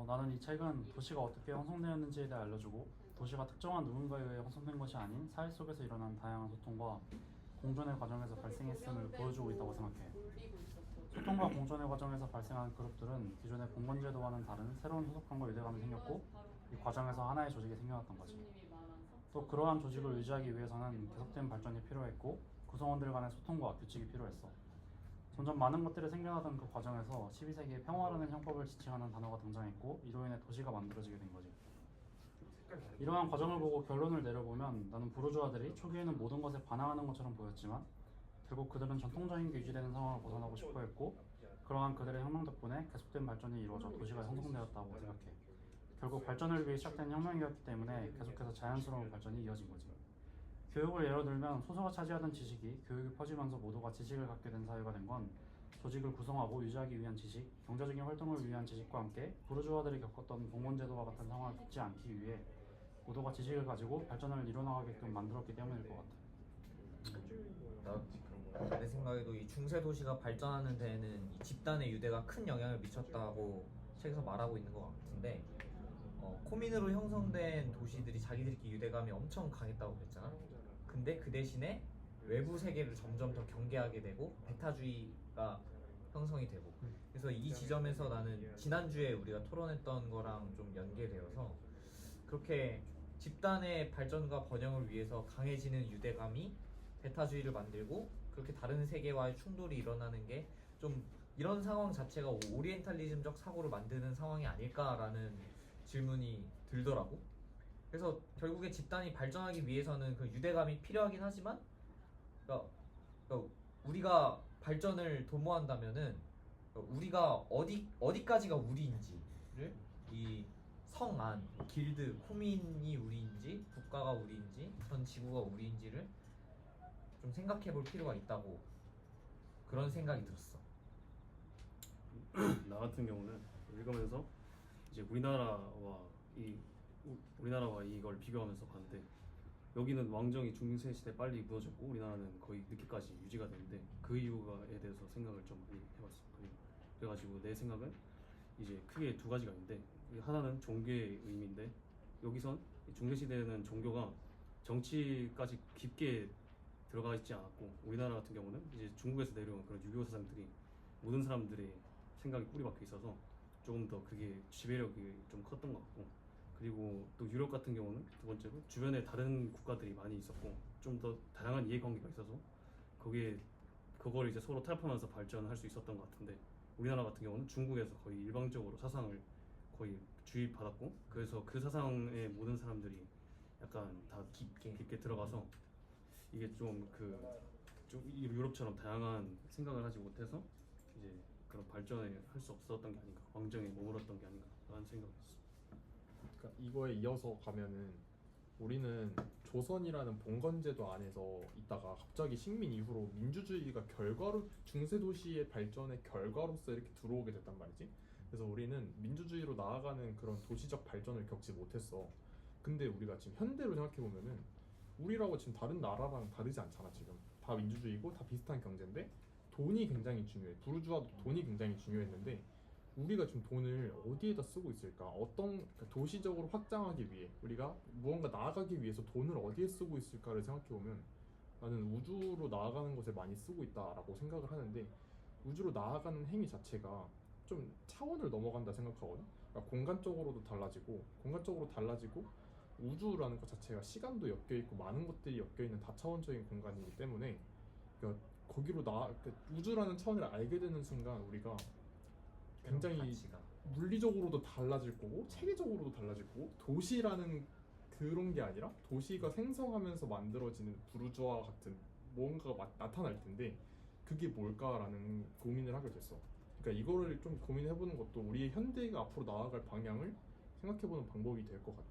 나는 이 책은 도시가 어떻게 형성되었는지에 대해 알려주고 도시가 특정한 누군가에 의해 형성된 것이 아닌 사회 속에서 일어난 다양한 소통과 공존의 과정에서 발생했음을 보여주고 있다고 생각해. 소통과 공존의 과정에서 발생한 그룹들은 기존의 봉건제도와는 다른 새로운 소속감과 유대감이 생겼고 이 과정에서 하나의 조직이 생겨났던 거지. 또 그러한 조직을 유지하기 위해서는 계속된 발전이 필요했고 구성원들 간의 소통과 규칙이 필요했어. 점점 많은 것들이 생겨나던 그 과정에서 12세기에 평화라는 형법을 지칭하는 단어가 등장했고 이로 인해 도시가 만들어지게 된 거지. 이러한 과정을 보고 결론을 내려보면 나는 부르주아들이 초기에는 모든 것에 반항하는 것처럼 보였지만 결국 그들은 전통적인 게 유지되는 상황을 벗어나고 싶어 했고 그러한 그들의 혁명 덕분에 계속된 발전이 이루어져 도시가 형성되었다고 생각해. 결국 발전을 위해 시작된 혁명이었기 때문에 계속해서 자연스러운 발전이 이어진 거지. 교육을 예로 들면 소수가 차지하던 지식이 교육이 퍼지면서 모두가 지식을 갖게 된 사회가 된 건 조직을 구성하고 유지하기 위한 지식, 경제적인 활동을 위한 지식과 함께 부르주아들이 겪었던 봉건제도와 같은 상황을 겪지 않기 위해 모두가 지식을 가지고 발전을 이뤄나가게끔 만들었기 때문일 것 같아. 내 생각에도 이 중세 도시가 발전하는 데에는 이 집단의 유대가 큰 영향을 미쳤다고 책에서 말하고 있는 것 같은데, 코민으로 형성된 도시들이 자기들끼리 유대감이 엄청 강했다고 그랬잖아. 근데 그 대신에 외부 세계를 점점 더 경계하게 되고 배타주의가 형성이 되고, 그래서 이 지점에서 나는 지난주에 우리가 토론했던 거랑 좀 연계되어서 그렇게 집단의 발전과 번영을 위해서 강해지는 유대감이 배타주의를 만들고 그렇게 다른 세계와의 충돌이 일어나는 게 좀 이런 상황 자체가 오리엔탈리즘적 사고를 만드는 상황이 아닐까라는 질문이 들더라고. 그래서 결국에 집단이 발전하기 위해서는 그 유대감이 필요하긴 하지만, 그러니까 우리가 발전을 도모한다면은 우리가 어디까지가 우리인지를, 이 성안, 길드, 코민이 우리인지 국가가 우리인지 전 지구가 우리인지를 좀 생각해 볼 필요가 있다고, 그런 생각이 들었어. 나 같은 경우는 읽으면서 이제 우리나라와 이걸 비교하면서 봤는데, 여기는 왕정이 중세 시대 빨리 무너졌고 우리나라는 거의 늦게까지 유지가 되는데 그 이유에 대해서 생각을 좀 많이 해봤어. 그래가지고 내 생각은 이제 크게 두 가지가 있는데, 하나는 종교의 의미인데, 여기선 중세 시대에는 종교가 정치까지 깊게 들어가 있지 않았고 우리나라 같은 경우는 이제 중국에서 내려온 그런 유교 사상들이 모든 사람들의 생각이 뿌리 박혀 있어서 조금 더 그게 지배력이 좀 컸던 것 같고, 그리고 또 유럽 같은 경우는 두 번째로 주변에 다른 국가들이 많이 있었고 좀 더 다양한 이해관계가 있어서 그걸 이제 서로 타협하면서 발전할 수 있었던 것 같은데, 우리나라 같은 경우는 중국에서 거의 일방적으로 사상을 거의 주입받았고 그래서 그 사상에 모든 사람들이 약간 다 깊게 들어가서 이게 좀 유럽처럼 다양한 생각을 하지 못해서 이제 그런 발전을 할 수 없었던 게 아닌가, 왕정에 머물렀던 게 아닌가라는 생각이 있어. 그러니까 이거에 이어서 가면은 우리는 조선이라는 봉건제도 안에서 있다가 갑자기 식민 이후로 민주주의가 결과로 중세 도시의 발전의 결과로서 이렇게 들어오게 됐단 말이지. 그래서 우리는 민주주의로 나아가는 그런 도시적 발전을 겪지 못했어. 근데 우리가 지금 현대로 생각해 보면은 우리라고 지금 다른 나라랑 다르지 않잖아. 지금 다 민주주의고 다 비슷한 경제인데 돈이 굉장히 중요해. 부르주아도 돈이 굉장히 중요했는데 우리가 지금 돈을 어디에다 쓰고 있을까? 그러니까 도시적으로 확장하기 위해 우리가 무언가 나아가기 위해서 돈을 어디에 쓰고 있을까를 생각해보면 나는 우주로 나아가는 것에 많이 쓰고 있다라고 생각을 하는데, 우주로 나아가는 행위 자체가 좀 차원을 넘어간다 생각하거든. 그러니까 공간적으로 달라지고 우주라는 것 자체가 시간도 엮여있고 많은 것들이 엮여있는 다차원적인 공간이기 때문에, 그러니까 그러니까 우주라는 차원을 알게 되는 순간 우리가 굉장히 가치가. 물리적으로도 달라질 거고 체계적으로도 달라질 거고, 도시라는 그런 게 아니라 도시가 생성하면서 만들어지는 부르주아 같은 뭔가가 나타날 텐데 그게 뭘까라는 고민을 하게 됐어. 그러니까 이거를 좀 고민해보는 것도 우리의 현대가 앞으로 나아갈 방향을 생각해보는 방법이 될 것 같아.